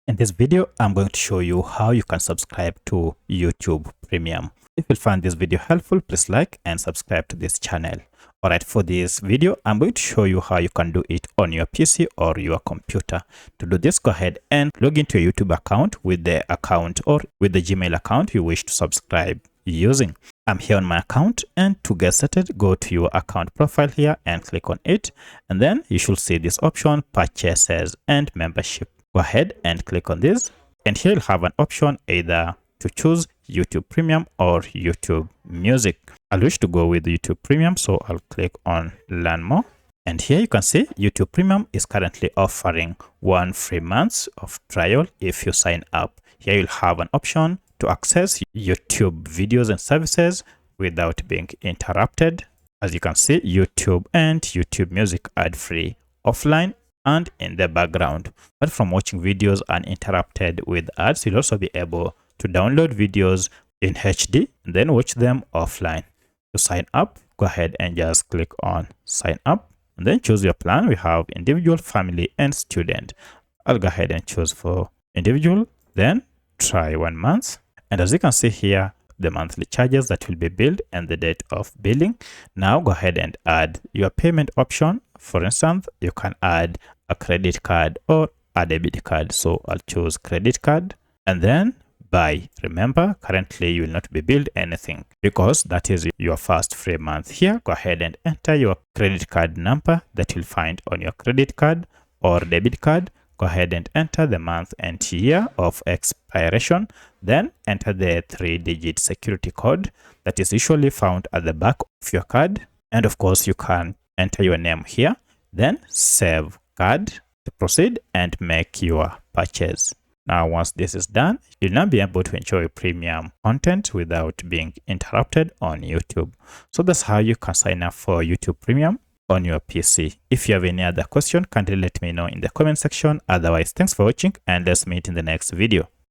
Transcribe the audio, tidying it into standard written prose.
In this video, I'm going to show you how you can subscribe to YouTube Premium. If you find this video helpful, please like and subscribe to this channel. Alright, for this video, I'm going to show you how you can do it on your PC or your computer. To do this, go ahead and log into your YouTube account with the account or with the Gmail account you wish to subscribe using. I'm here on my account, and to get started, go to your account profile here and click on it. And then you should see this option, Purchases and Membership. Go ahead and click on this, and here you'll have an option either to choose YouTube Premium or YouTube Music. I'll wish to go with YouTube Premium, so I'll click on Learn More. And here you can see YouTube Premium is currently offering 1 free month of trial if you sign up. Here you'll have an option to access YouTube videos and services without being interrupted. As you can see, YouTube and YouTube Music ad-free offline and in the background. But from watching videos uninterrupted with ads, you'll also be able to download videos in HD and then watch them offline. To sign up, go ahead and just click on sign up and then choose your plan. We have individual, family, and student. I'll go ahead and choose for individual, then try 1 month. And as you can see here, the monthly charges that will be billed and the date of billing. Now go ahead and add your payment option. For instance, you can add a credit card or a debit card. So I'll choose credit card and then buy. Remember, currently you will not be billed anything because that is your first free month. Here, go ahead and enter your credit card number that you'll find on your credit card or debit card. Go ahead and enter the month and year of expiration. Then enter the 3-digit security code that is usually found at the back of your card. And of course, you can enter your name here. Then save card to proceed and make your purchase. Now, once this is done, you'll now be able to enjoy premium content without being interrupted on YouTube. So that's how you can sign up for YouTube Premium on your PC. If you have any other question, kindly let me know in the comment section. Otherwise, thanks for watching and let's meet in the next video.